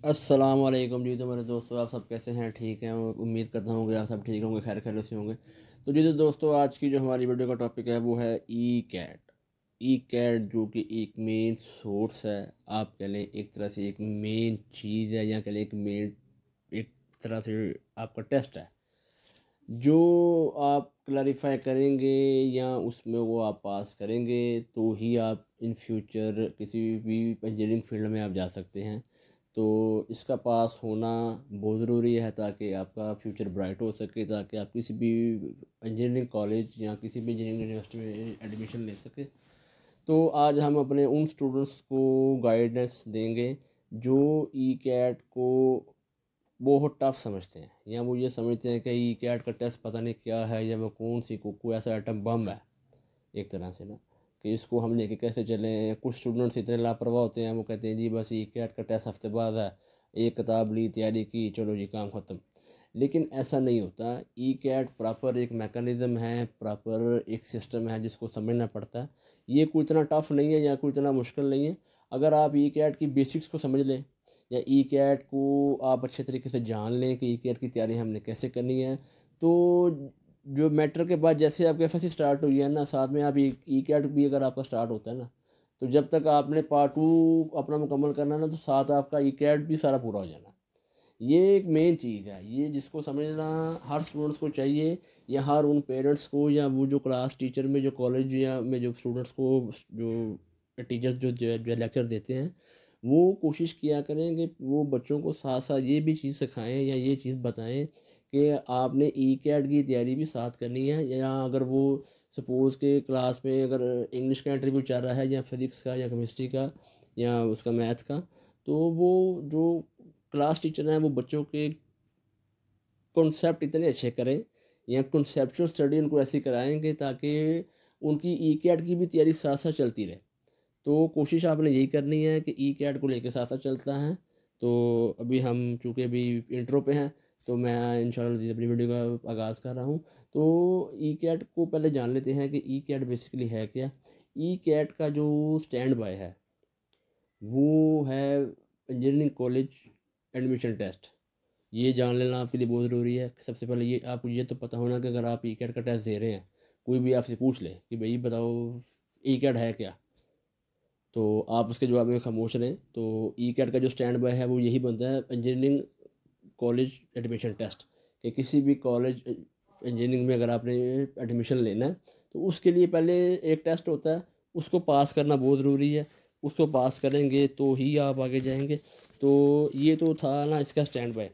अस्सलाम वालेकुम जी। तो मेरे दोस्तों, आप सब कैसे हैं? ठीक हैं? उम्मीद करता हूँ कि आप सब ठीक होंगे, खैर खैरियत से होंगे। तो जी तो दोस्तों, आज की जो हमारी वीडियो का टॉपिक है वो है ई कैट। ई कैट जो कि एक मेन सोर्स है, आप कह लें एक तरह से एक मेन चीज़ है, या कह लें एक मेन एक तरह से आपका टेस्ट है जो आप क्लैरिफाई करेंगे या उसमें वो आप पास करेंगे तो ही आप इन फ्यूचर किसी भी इंजीनियरिंग फील्ड में आप जा सकते हैं। तो इसका पास होना बहुत ज़रूरी है ताकि आपका फ्यूचर ब्राइट हो सके, ताकि आप किसी भी इंजीनियरिंग कॉलेज या किसी भी इंजीनियरिंग यूनिवर्सिटी में एडमिशन ले सके। तो आज हम अपने उन स्टूडेंट्स को गाइडेंस देंगे जो ई कैट को बहुत टफ समझते हैं, या वो ये समझते हैं कि ई कैट का टेस्ट पता नहीं क्या है, या वो कौन सी कोई ऐसा आइटम बम है एक तरह से ना, कि इसको हम लेके कैसे चलें। कुछ स्टूडेंट्स इतने लापरवाह होते हैं, वो कहते हैं जी बस ई कैट का टेस्ट हफ्ते बाद है, एक किताब ली, तैयारी की, चलो जी काम ख़त्म। लेकिन ऐसा नहीं होता। ई कैट प्रॉपर एक मैकेनिज़्म है, प्रॉपर एक सिस्टम है जिसको समझना पड़ता है। ये कोई इतना टफ नहीं है या कोई इतना मुश्किल नहीं है। अगर आप ई कैट की बेसिक्स को समझ लें या ई कैट को आप अच्छे तरीके से जान लें कि ई कैट की तैयारी हमने कैसे करनी है, तो जो मैटर के बाद जैसे आपके एफ स्टार्ट हुई है ना, साथ में आप ई कैट भी अगर आपका स्टार्ट होता है ना, तो जब तक आपने पार्ट टू अपना मुकम्मल करना ना, तो साथ आपका ई कैट भी सारा पूरा हो जाना। ये एक मेन चीज़ है, ये जिसको समझना हर स्टूडेंट्स को चाहिए, या हर उन पेरेंट्स को, या वो जो क्लास टीचर में जो कॉलेज या में जो स्टूडेंट्स को जो टीचर्स जो लेक्चर देते हैं, वो कोशिश किया करें कि वो बच्चों को साथ साथ ये भी चीज़ सिखाएं या ये चीज़ बताएं कि आपने ई कैट की तैयारी भी साथ करनी है। या अगर वो सपोज़ के क्लास में अगर इंग्लिश का इंटरव्यू चल रहा है, या फिज़िक्स का, या केमिस्ट्री का, या उसका मैथ का, तो वो जो क्लास टीचर हैं वो बच्चों के कॉन्सेप्ट इतने अच्छे करें, या कॉन्सेप्चुअल स्टडी उनको ऐसी कराएंगे ताकि उनकी ई कैट की भी तैयारी साथ साथ चलती रहे। तो कोशिश आपने यही करनी है कि ई कैट को लेकर साथ साथ चलता है। तो अभी हम चूँकि अभी इंट्रो पे हैं, तो मैं इंशाल्लाह अपनी वीडियो का आगाज़ कर रहा हूँ। तो ई कैट को पहले जान लेते हैं कि ई कैट बेसिकली है क्या। ई कैट का जो स्टैंड बाय है वो है इंजीनियरिंग कॉलेज एडमिशन टेस्ट। ये जान लेना आपके लिए बहुत ज़रूरी है। सबसे पहले ये आपको ये तो पता होना कि अगर आप ई कैट का टेस्ट दे रहे हैं, कोई भी आपसे पूछ ले कि भाई बताओ ई कैट है क्या, तो आप उसके जवाब में खामोश रहें। तो ई कैट का जो स्टैंड बाय है वो यही बनता है, इंजीनियरिंग कॉलेज एडमिशन टेस्ट। कि किसी भी कॉलेज इंजीनियरिंग में अगर आपने एडमिशन लेना है, तो उसके लिए पहले एक टेस्ट होता है, उसको पास करना बहुत ज़रूरी है। उसको पास करेंगे तो ही आप आगे जाएंगे। तो ये तो था ना इसका स्टैंड बाय।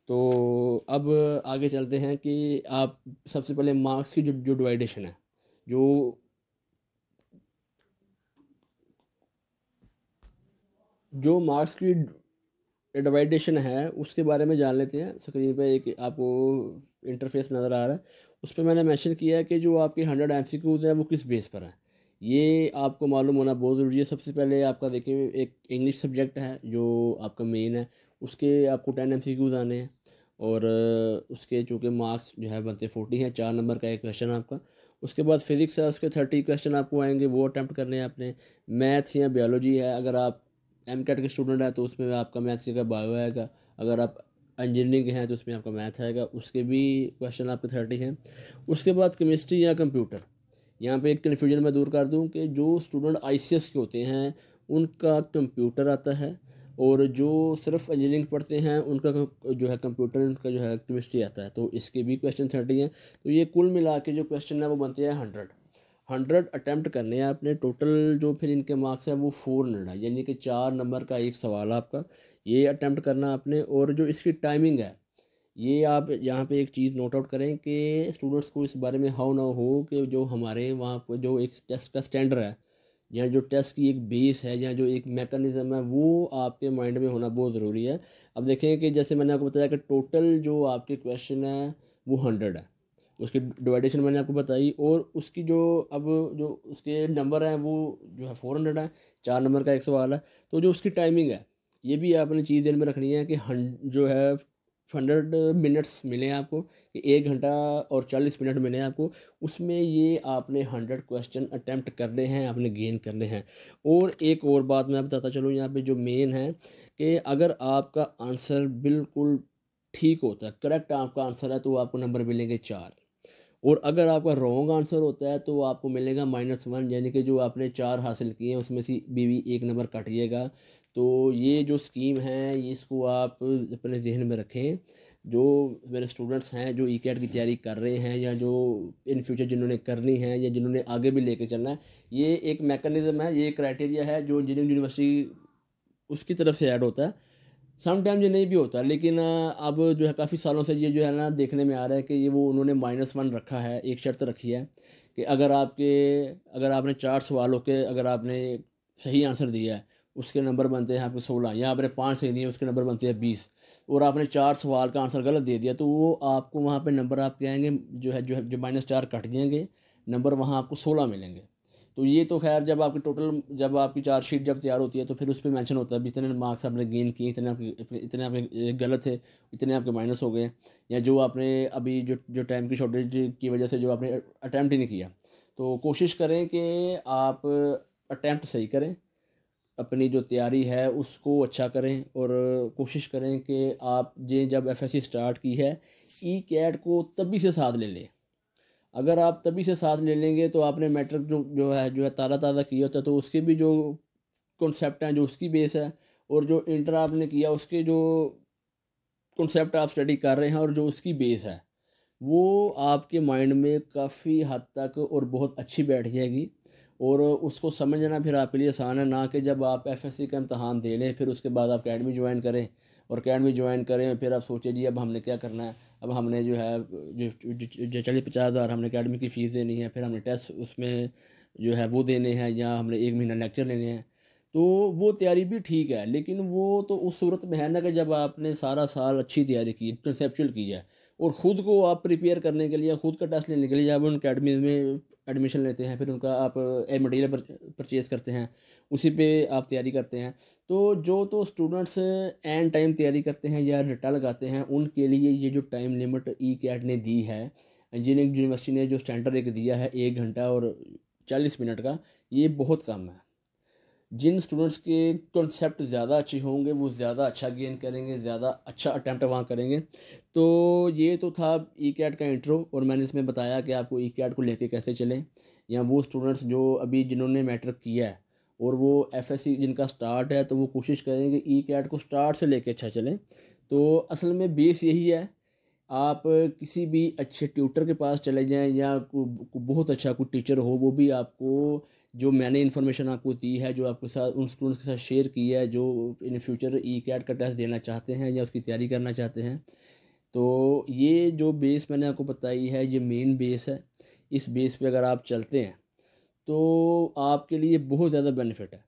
तो अब आगे चलते हैं कि आप सबसे पहले मार्क्स की जो जो डिवाइडेशन है, जो जो मार्क्स की डिवाइडेशन है उसके बारे में जान लेते हैं। स्क्रीन पे एक आपको इंटरफेस नज़र आ रहा है, उस पर मैंने मेंशन किया है कि जो आपके 100 MCQs हैं वो किस बेस पर हैं। ये आपको मालूम होना बहुत ज़रूरी है। सबसे पहले आपका देखिए, एक इंग्लिश सब्जेक्ट है जो आपका मेन है, उसके आपको 10 MCQs आने हैं। और उसके चूँकि मार्क्स जो है बनते 40 हैं, 4 नंबर का एक क्वेश्चन आपका। उसके बाद फिज़िक्स है, उसके 30 क्वेश्चन आपको आएंगे, वो अटैम्प्ट करने हैं आपने। मैथ्स या बायोलॉजी है, अगर आप एम कैट के स्टूडेंट है तो उसमें आपका मैथ्स की जगह बायो आएगा। अगर आप इंजीनियरिंग के हैं तो उसमें आपका मैथ आएगा, उसके भी क्वेश्चन आपके 30 हैं। उसके बाद केमिस्ट्री या कंप्यूटर। यहाँ पे एक कन्फ्यूजन मैं दूर कर दूँ कि जो स्टूडेंट आईसीएस के होते हैं उनका कंप्यूटर आता है, और जो सिर्फ इंजीनियरिंग पढ़ते हैं उनका जो है कंप्यूटर, उनका जो है केमिस्ट्री आता है। तो इसके भी क्वेश्चन 30 हैं। तो ये कुल मिला के जो क्वेश्चन है वो बनते हैं 100 अटैम्प्ट करने हैं आपने टोटल। जो फिर इनके मार्क्स हैं वो 400 है, यानी कि 4 नंबर का एक सवाल आपका ये अटैम्प्ट करना आपने। और जो इसकी टाइमिंग है, ये आप यहाँ पे एक चीज़ नोट आउट करें कि स्टूडेंट्स को इस बारे में हाउ ना हो कि जो हमारे वहाँ पर जो एक टेस्ट का स्टैंडर्ड है, या जो टेस्ट की एक बेस है, या जो एक मैकेनिज़्म है, वो आपके माइंड में होना बहुत ज़रूरी है। अब देखें कि जैसे मैंने आपको बताया कि टोटल जो आपके क्वेश्चन है वो 100 है, उसकी डिवाइडेशन मैंने आपको बताई, और उसकी जो अब जो उसके नंबर हैं वो जो है 400 है, 4 नंबर का एक सवाल है। तो जो उसकी टाइमिंग है, ये भी आपने चीज़ ध्यान में रखनी है कि जो है मिनट्स मिले आपको, कि 1 घंटा और 40 मिनट मिले आपको, उसमें ये आपने 100 क्वेश्चन अटैम्प्ट करने हैं, आपने गेन करने हैं। और एक और बात मैं बताता चलूँ यहाँ पे जो मेन है, कि अगर आपका आंसर बिल्कुल ठीक होता है, करेक्ट आपका आंसर है, तो आपको नंबर मिलेंगे 4। और अगर आपका रॉन्ग आंसर होता है तो आपको मिलेगा -1, यानी कि जो आपने 4 हासिल किए हैं उसमें से भी 1 नंबर काटिएगा। तो ये जो स्कीम है, इसको आप अपने जहन में रखें। जो मेरे स्टूडेंट्स हैं जो ई कैट की तैयारी कर रहे हैं, या जो इन फ्यूचर जिन्होंने करनी है, या जिन्होंने आगे भी लेके चलना है, ये एक मैकेनिज़्म है, ये क्राइटेरिया है जो इंजीनियरिंग यूनिवर्सिटी उसकी तरफ से ऐड होता है। समटाइम ये नहीं भी होता, लेकिन अब जो है काफ़ी सालों से ये जो है ना देखने में आ रहा है कि ये वो उन्होंने -1 रखा है, एक शर्त रखी है कि अगर आपने 4 सवालों के अगर आपने सही आंसर दिया है, उसके नंबर बनते हैं आपके 16, या आपने 5 सही दिए उसके नंबर बनते हैं 20, और आपने 4 सवाल का आंसर गलत दे दिया, तो वो आपको वहाँ पे नंबर आपके आएंगे जो -4 कट जाएंगे, नंबर वहाँ आपको 16 मिलेंगे। तो ये तो खैर जब आपकी चार्जशीट जब तैयार होती है तो फिर उस पर मेंशन होता है भी इतने मार्क्स आपने गेन किए, इतने आपके गलत थे, इतने आपके माइनस हो गए, या जो आपने अभी जो टाइम की शॉर्टेज की वजह से जो आपने अटैम्प्ट ही नहीं किया। तो कोशिश करें कि आप अटैम्प्ट सही करें, अपनी जो तैयारी है उसको अच्छा करें, और कोशिश करें कि आप ये जब एफएससी स्टार्ट की है, ई कैट को तभी से साथ ले लें। अगर आप तभी से साथ ले लेंगे तो आपने मैट्रिक जो है ताज़ा ताज़ा किया होता है, तो उसके भी जो कॉन्सेप्ट हैं, जो उसकी बेस है, और जो इंटर आपने किया उसके जो कॉन्सेप्ट आप स्टडी कर रहे हैं और जो उसकी बेस है, वो आपके माइंड में काफ़ी हद तक और बहुत अच्छी बैठ जाएगी। और उसको समझना फिर आपके लिए आसान है, ना कि जब आप एफएससी का इम्तहान दे लें फिर उसके बाद आप अकेडमी ज्वाइन करें, और अकेडमी ज्वाइन करें फिर आप सोचें जी अब हमने क्या करना है, अब हमने जो है जो 40-50 हज़ार हमने अकेडमी की फ़ीस देनी है, फिर हमने टेस्ट उसमें जो है वो देने हैं, या हमने 1 महीना लेक्चर लेने हैं। तो वो तैयारी भी ठीक है, लेकिन वो तो उस सूरत में है ना कि जब आपने सारा साल अच्छी तैयारी की, कंसेप्चुअल की है, और ख़ुद को आप प्रिपेयर करने के लिए, ख़ुद का टेस्ट लेने के लिए आप उन अकेडमी में एडमिशन लेते हैं, फिर उनका आप मटेरियल परचेज़ करते हैं, उसी पे आप तैयारी करते हैं। तो स्टूडेंट्स एंड टाइम तैयारी करते हैं या रट्टा लगाते हैं, उनके लिए ये जो टाइम लिमिट ई कैट ने दी है, इंजीनियरिंग यूनिवर्सिटी ने जो स्टैंडर्ड एक दिया है 1 घंटा और 40 मिनट का, ये बहुत कम है। जिन स्टूडेंट्स के कॉन्सेप्ट ज़्यादा अच्छे होंगे वो ज़्यादा अच्छा गेन करेंगे, ज़्यादा अच्छा अटैम्प्ट वहाँ करेंगे। तो ये तो था ई कैट का इंट्रो, और मैंने इसमें बताया कि आपको ई कैट को लेके कैसे चलें, या वो स्टूडेंट्स जो अभी जिन्होंने मैट्रिक किया है और वो एफएससी जिनका स्टार्ट है, तो वो कोशिश करें कि ई कैट को स्टार्ट से लेके अच्छा चलें। तो असल में बेस यही है, आप किसी भी अच्छे ट्यूटर के पास चले जाएं, या बहुत अच्छा कोई टीचर हो, वो भी आपको जो मैंने इन्फॉर्मेशन आपको दी है, जो आपके साथ उन स्टूडेंट्स के साथ शेयर की है जो इन फ्यूचर ई कैट का टेस्ट देना चाहते हैं या उसकी तैयारी करना चाहते हैं, तो ये जो बेस मैंने आपको बताई है ये मेन बेस है। इस बेस पे अगर आप चलते हैं तो आपके लिए बहुत ज़्यादा बेनिफिट है।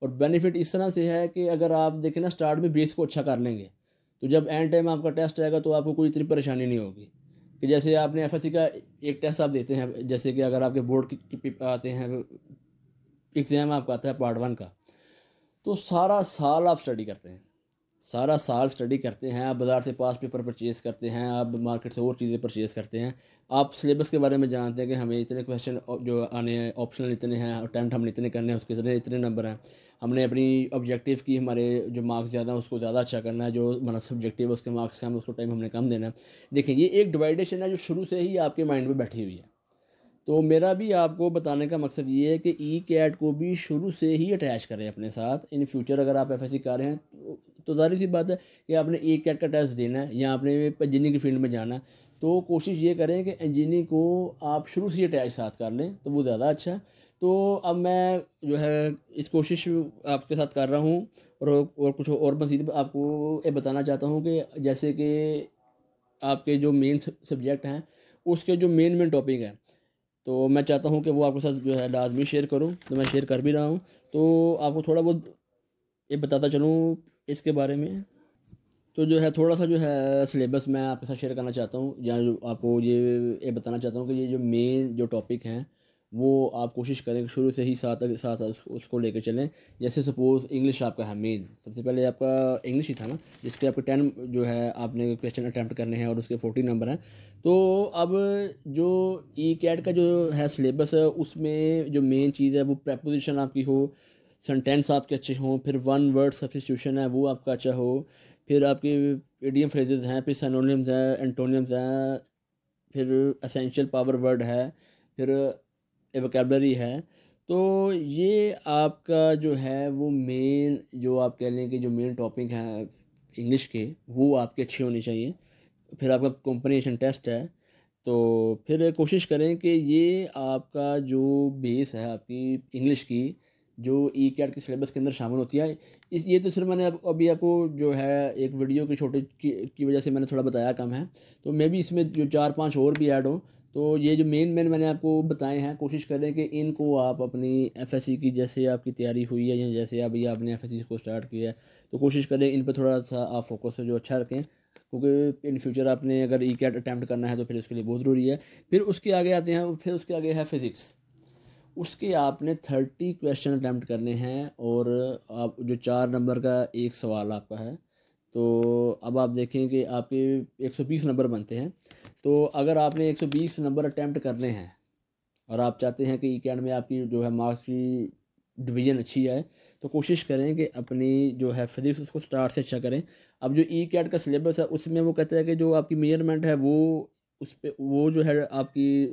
और बेनिफिट इस तरह से है कि अगर आप देखें ना, स्टार्ट में बेस को अच्छा कर लेंगे, तो जब एंड टाइम आपका टेस्ट आएगा तो आपको कोई इतनी परेशानी नहीं होगी। कि जैसे आपने एफएससी का एक टेस्ट आप देते हैं, जैसे कि अगर आपके बोर्ड की आते हैं, एग्ज़ाम आपका आता है पार्ट 1 का, तो सारा साल आप स्टडी करते हैं, सारा साल स्टडी करते हैं, आप बाज़ार से पास पेपर परचेज़ करते हैं, आप मार्केट से और चीज़ें परचेज़ करते हैं, आप सिलेबस के बारे में जानते हैं कि हमें इतने क्वेश्चन जो आने हैं, ऑप्शनल इतने हैं, अटैम्प्ट हमने इतने करने हैं, उसके इतने इतने नंबर हैं, हमने अपनी ऑब्जेक्टिव की हमारे जो मार्क्स ज़्यादा हैं उसको ज़्यादा अच्छा करना है, जो हमारा सब्जेक्टिव है उसके मार्क्स कम है उसको टाइम हमने कम देना है। देखिए ये एक डिवाइडेशन है जो शुरू से ही आपके माइंड में बैठी हुई है। तो मेरा भी आपको बताने का मकसद ये है कि ई कैट को भी शुरू से ही अटैच करें अपने साथ। इन फ्यूचर अगर आप एफएससी कर रहे हैं तो ज़ाहिर सी बात है कि आपने ई कैट का टेस्ट देना है या आपने इंजीनियरिंग की फील्ड में जाना है, तो कोशिश ये करें कि इंजीनियरिंग को आप शुरू से ही अटैच साथ कर लें, तो वो ज़्यादा अच्छा है। तो अब मैं जो है इस कोशिश आपके साथ कर रहा हूँ, और कुछ और मज़ीद आपको ये बताना चाहता हूँ कि जैसे कि आपके जो मेन सब्जेक्ट हैं उसके जो मेन टॉपिक हैं, तो मैं चाहता हूँ कि वो आपके साथ जो है लाजमी शेयर करूँ, तो मैं शेयर कर भी रहा हूँ। तो आपको थोड़ा बहुत ये बताता चलूँ इसके बारे में। तो जो है थोड़ा सा जो है सिलेबस मैं आपके साथ शेयर करना चाहता हूँ, या जो आपको ये बताना चाहता हूँ कि ये जो मेन जो टॉपिक हैं वो आप कोशिश करें कि शुरू से ही साथ साथ उसको लेके चलें। जैसे सपोज़ इंग्लिश आपका है मेन, सबसे पहले आपका इंग्लिश ही था ना, जिसके आपके 10 जो है आपने क्वेश्चन अटैम्प्ट करने हैं और उसके 40 नंबर हैं। तो अब जो ई कैट का जो है सिलेबस है, उसमें जो मेन चीज़ है वो प्रेपोजिशन आपकी हो, सेंटेंस आपके अच्छे हों, फिर वन वर्ड सब्स्टिट्यूशन है वो आपका अच्छा हो, फिर आपके इडियम फ्रेजेस हैं, फिर सिनोनिम्स हैं, एंटोनिम्स हैं, फिर एसेंशियल पावर वर्ड है, फिर वोकेबलरी है। तो ये आपका जो है वो मेन, जो आप कह लें कि जो मेन टॉपिक है इंग्लिश के, वो आपके अच्छे होने चाहिए। फिर आपका कॉम्प्रिहेंशन टेस्ट है। तो फिर कोशिश करें कि ये आपका जो बेस है आपकी इंग्लिश की, जो ई कैट के सिलेबस के अंदर शामिल होती है, इस ये तो सिर्फ मैंने अभी आपको जो है एक वीडियो के छोटे की वजह से मैंने थोड़ा बताया कम है। तो मे भी इसमें जो 4-5 और भी ऐड हो। तो ये जो मेन मेन मैंने आपको बताए हैं, कोशिश करें कि इनको आप अपनी एफएससी की, जैसे आपकी तैयारी हुई है या जैसे अभी आपने एफएससी को स्टार्ट किया है, तो कोशिश करें इन पर थोड़ा सा आप फोकस जो अच्छा रखें, क्योंकि इन फ्यूचर आपने अगर ई कैट अटैम्प्ट करना है तो फिर उसके लिए बहुत ज़रूरी है। फिर उसके आगे आते हैं, फिर उसके आगे है फ़िज़िक्स। उसके आपने 30 क्वेश्चन अटैम्प्ट करने हैं और आप जो 4 नंबर का एक सवाल आपका है। तो अब आप देखें कि आपके 120 नंबर बनते हैं। तो अगर आपने 120 नंबर अटैम्प्ट करने हैं और आप चाहते हैं कि ई कैट में आपकी जो है मार्क्स की डिवीज़न अच्छी है, तो कोशिश करें कि अपनी जो है फिज़िक्स उसको स्टार्ट से अच्छा करें। अब जो ई कैट का सिलेबस है उसमें वो कहता है कि जो आपकी मेजरमेंट है वो, उस पे वो जो है आपकी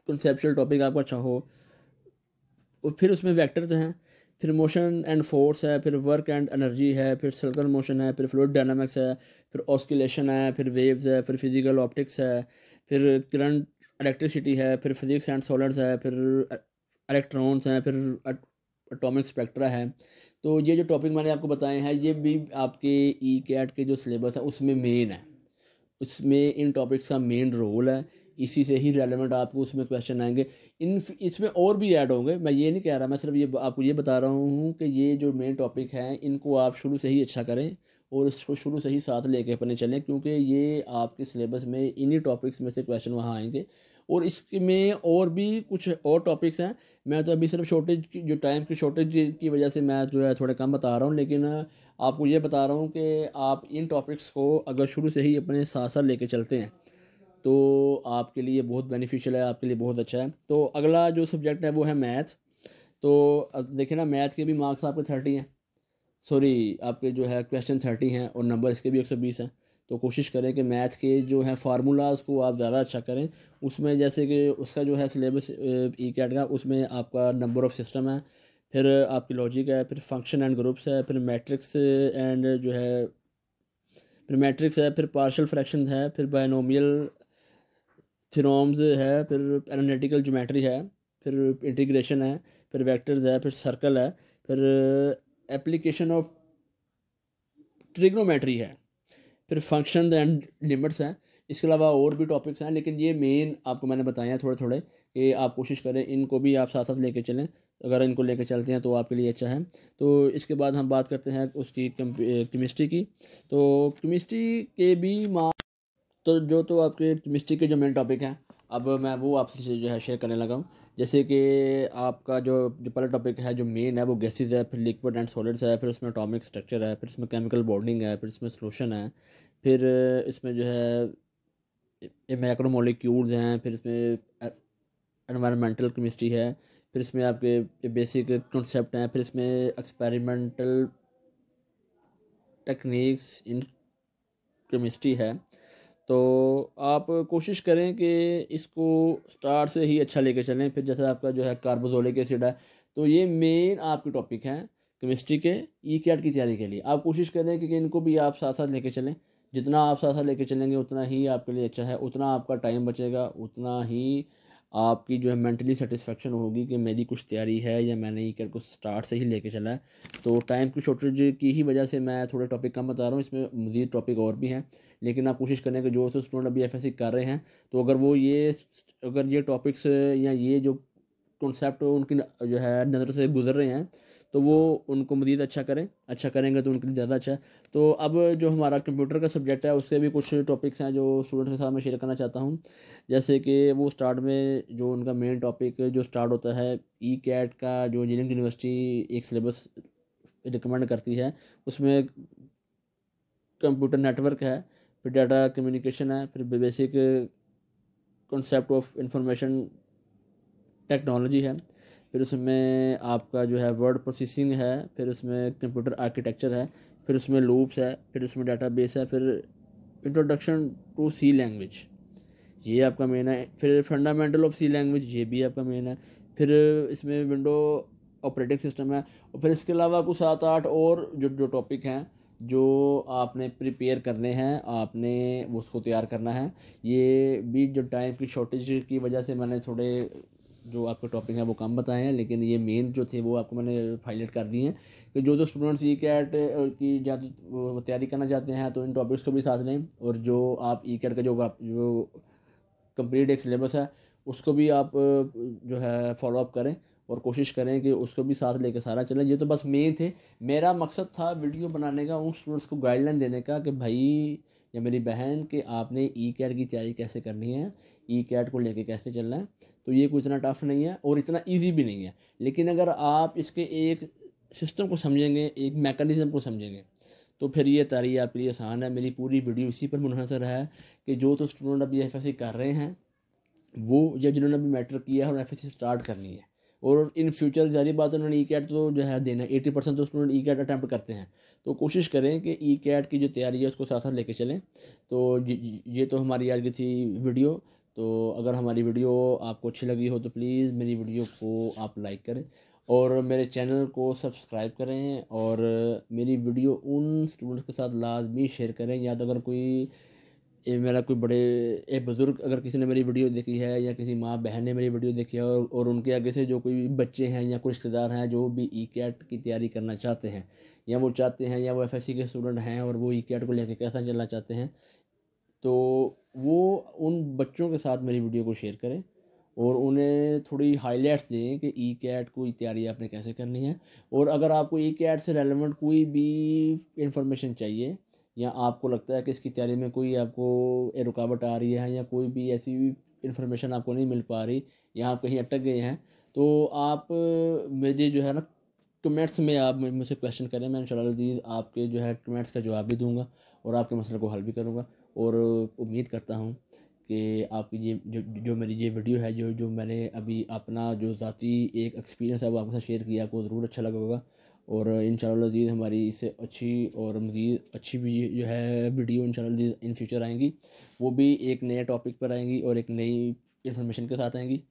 कंसेप्चुअल टॉपिक आपका अच्छा हो। और फिर उसमें वेक्टर्स हैं, फिर मोशन एंड फोर्स है, फिर वर्क एंड एनर्जी है, फिर सर्कुलर मोशन है, फिर फ्लूइड डायनामिक्स है, फिर ऑस्किलेशन है, फिर वेव्स है, फिर फिजिकल ऑप्टिक्स है, फिर करंट इलेक्ट्रिसिटी है, फिर फिजिक्स एंड सॉलिड्स है, फिर इलेक्ट्रॉन्स हैं, फिर एटॉमिक स्पेक्ट्रा है। तो ये जो टॉपिक मैंने आपको बताए हैं, ये भी आपके ई कैट के जो सिलेबस है उसमें मेन है। उसमें इन टॉपिक्स का मेन रोल है, इसी से ही रेलेवेंट आपको उसमें क्वेश्चन आएंगे। इन इसमें और भी ऐड होंगे, मैं ये नहीं कह रहा, मैं सिर्फ ये आपको ये बता रहा हूँ कि ये जो मेन टॉपिक हैं इनको आप शुरू से ही अच्छा करें और इसको शुरू से ही साथ लेके अपने चलें, क्योंकि ये आपके सिलेबस में इन्हीं टॉपिक्स में से क्वेश्चन वहाँ आएंगे। और इसमें और भी कुछ और टॉपिक्स हैं, मैं तो अभी सिर्फ शॉर्टेज की, जो टाइम की शॉर्टेज की वजह से मैं जो है थोड़े कम बता रहा हूँ, लेकिन आपको ये बता रहा हूँ कि आप इन टॉपिक्स को अगर शुरू से ही अपने साथ साथ लेके चलते हैं तो आपके लिए बहुत बेनिफिशियल है, आपके लिए बहुत अच्छा है। तो अगला जो सब्जेक्ट है वो है मैथ। तो अब देखिए ना, मैथ के भी मार्क्स आपके 30 हैं, सॉरी आपके जो है क्वेश्चन 30 हैं और नंबर इसके भी 120 हैं। तो कोशिश करें कि मैथ के जो है फार्मूलाज को आप ज़्यादा अच्छा करें। उसमें जैसे कि उसका जो है सिलेबस ई कैट का, उसमें आपका नंबर ऑफ़ सिस्टम है, फिर आपकी लॉजिक है, फिर फंक्शन एंड ग्रुप्स है, फिर मैट्रिक्स एंड जो है, फिर मैट्रिक्स है, फिर पार्शियल फ्रैक्शन है, फिर बायनोमियल थ्योरम्स है, फिर एनालिटिकल ज्योमेट्री है, फिर इंटीग्रेशन है, फिर वेक्टर्स है, फिर सर्कल है, फिर एप्लीकेशन ऑफ ट्रिग्नोमेट्री है, फिर फंक्शन एंड लिमिट्स हैं। इसके अलावा और भी टॉपिक्स हैं, लेकिन ये मेन आपको मैंने बताए हैं थोड़े थोड़े, कि आप कोशिश करें इनको भी आप साथ साथ लेके चलें। अगर इनको लेके चलते हैं तो आपके लिए अच्छा है। तो इसके बाद हम बात करते हैं उसकी केमिस्ट्री की। तो केमिस्ट्री के भी तो जो तो आपके केमिस्ट्री के जो मेन टॉपिक हैं, अब मैं वो आपसे जो है शेयर करने लगा हूँ। जैसे कि आपका जो जो पहला टॉपिक है जो मेन है वो गैसेज है, फिर लिक्विड एंड सॉलिड्स है, फिर उसमें एटॉमिक स्ट्रक्चर है, फिर इसमें केमिकल बॉन्डिंग है, फिर इसमें सोल्यूशन है, फिर इसमें जो है मैक्रोमोलिक्यूल्स हैं, फिर इसमें एनवायरमेंटल केमिस्ट्री है, फिर इसमें आपके बेसिक कॉन्सेप्ट हैं, फिर इसमें एक्सपेरिमेंटल टेक्निक्स इन केमिस्ट्री है। तो आप कोशिश करें कि इसको स्टार्ट से ही अच्छा लेके चलें। फिर जैसे आपका जो है कार्बोजोलिक एसिड है, तो ये मेन आपके टॉपिक हैं केमिस्ट्री के ई कैट की तैयारी के लिए। आप कोशिश करें कि इनको भी आप साथ साथ लेके चलें। जितना आप साथ साथ लेके चलेंगे उतना ही आपके लिए अच्छा है, उतना आपका टाइम बचेगा, उतना ही आपकी जो है मेंटली सेटिस्फेक्शन होगी कि मेरी कुछ तैयारी है या मैंने ई कैट को स्टार्ट से ही लेके चला है। तो टाइम की शॉर्टेज की ही वजह से मैं थोड़े टॉपिक कम बता रहा हूँ, इसमें मज़ीद टॉपिक और भी हैं। लेकिन आप कोशिश करें कि जो स्टूडेंट अभी एफएससी कर रहे हैं, तो अगर ये टॉपिक्स या ये जो कॉन्सेप्ट उनकी जो है नज़र से गुजर रहे हैं, तो वो उनको मज़ीद अच्छा करेंगे तो उनके लिए ज़्यादा अच्छा है। तो अब जो हमारा कंप्यूटर का सब्जेक्ट है उसके भी कुछ टॉपिक्स हैं जो स्टूडेंट्स के साथ मैं शेयर करना चाहता हूँ। जैसे कि वो स्टार्ट में जो उनका मेन टॉपिक जो स्टार्ट होता है, ई कैट का जो इंजीनियरिंग यूनिवर्सिटी एक सिलेबस रिकमेंड करती है, उसमें कंप्यूटर नेटवर्क है, फिर डाटा कम्युनिकेशन है, फिर basic concept of information technology है, फिर उसमें आपका जो है वर्ड प्रोसेसिंग है, फिर उसमें कंप्यूटर आर्किटेक्चर है, फिर उसमें लूप्स है, फिर उसमें डाटाबेस है, फिर इंट्रोडक्शन टू सी लैंग्वेज ये आपका मेन है, फिर फंडामेंटल ऑफ सी लैंग्वेज ये भी आपका मेन है, फिर इसमें विंडो ऑपरेटिंग सिस्टम है, और फिर इसके अलावा कुछ 7-8 और जो जो टॉपिक हैं जो आपने प्रिपेयर करने हैं, आपने उसको तैयार करना है। ये भी जो टाइम की शॉर्टेज की वजह से मैंने थोड़े जो आपके टॉपिक हैं वो कम बताए हैं, लेकिन ये मेन जो थे वो आपको मैंने हाईलाइट कर दिए हैं कि जो स्टूडेंट्स ई कैट की या वो तैयारी करना चाहते हैं तो इन टॉपिक्स को भी साथ लें, और जो आप ई कैट का जो कंप्लीट एक सिलेबस है उसको भी आप जो है फॉलोअप करें और कोशिश करें कि उसको भी साथ लेकर सारा चलें। ये तो बस मेन थे, मेरा मकसद था वीडियो बनाने का उन स्टूडेंट्स को गाइडलाइन देने का कि भाई या मेरी बहन कि आपने ई कैट की तैयारी कैसे करनी है, ई कैट को लेके कैसे चलना है। तो ये कोई इतना टफ नहीं है और इतना ईजी भी नहीं है, लेकिन अगर आप इसके एक सिस्टम को समझेंगे, एक मैकेनिज़्म को समझेंगे, तो फिर ये तैयारी आपके लिए आसान है। मेरी पूरी वीडियो इसी पर मुनहसर है कि जो तो स्टूडेंट अभी एफएससी कर रहे हैं वो, या जिन्होंने अभी मैट्रिक किया है और एफएससी स्टार्ट करनी है, और इन फ्यूचर जारी बात है उन्होंने ई कैट तो जो है देना, 80% तो स्टूडेंट ई कैट अटैम्प्ट करते हैं। तो कोशिश करें कि ई कैट की जो तैयारी है उसको साथ साथ लेके चलें। तो ये तो हमारी आज की थी वीडियो। तो अगर हमारी वीडियो आपको अच्छी लगी हो तो प्लीज़ मेरी वीडियो को आप लाइक करें और मेरे चैनल को सब्सक्राइब करें, और मेरी वीडियो उन स्टूडेंट्स के साथ लाजमी शेयर करें। या तो अगर कोई मेरा कोई बड़े एक बुज़ुर्ग अगर किसी ने मेरी वीडियो देखी है, या किसी माँ बहन ने मेरी वीडियो देखी है, और उनके आगे से जो कोई बच्चे हैं या कोई रिश्तेदार हैं जो भी ई कैट की तैयारी करना चाहते हैं, या वो चाहते हैं, या वो एफएससी के स्टूडेंट हैं और वो ई कैट को लेकर कैसा चलना चाहते हैं, तो वो उन बच्चों के साथ मेरी वीडियो को शेयर करें और उन्हें थोड़ी हाइलाइट्स दें कि ई कैट की तैयारी आपने कैसे करनी है। और अगर आपको ई कैट से रेलेवेंट कोई भी इंफॉर्मेशन चाहिए, या आपको लगता है कि इसकी तैयारी में कोई आपको रुकावट आ रही है, या कोई भी ऐसी इंफॉर्मेशन आपको नहीं मिल पा रही, या आप कहीं अटक गए हैं, तो आप मुझे जो है ना कमेंट्स में आप मुझसे क्वेश्चन करें, मैं इंशाल्लाह आपके जो है कमेंट्स का जवाब भी दूंगा और आपके मसले को हल भी करूंगा। और उम्मीद करता हूं कि आपकी ये जो मेरी ये वीडियो है, जो मैंने अभी अपना जो ज़ाती एक एक्सपीरियंस है वो आपके साथ शेयर किया, आपको ज़रूर अच्छा लगा होगा। और इंशाल्लाह हमारी इससे अच्छी और मज़ीद अच्छी भी जो है वीडियो इंशाल्लाह इन फ्यूचर आएंगी, वो भी एक नए टॉपिक पर आएंगी और एक नई इन्फॉर्मेशन के साथ आएंगी।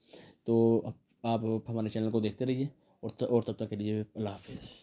तो आप हमारे चैनल को देखते रहिए, और तब तक के लिए अल्लाह हाफिज़।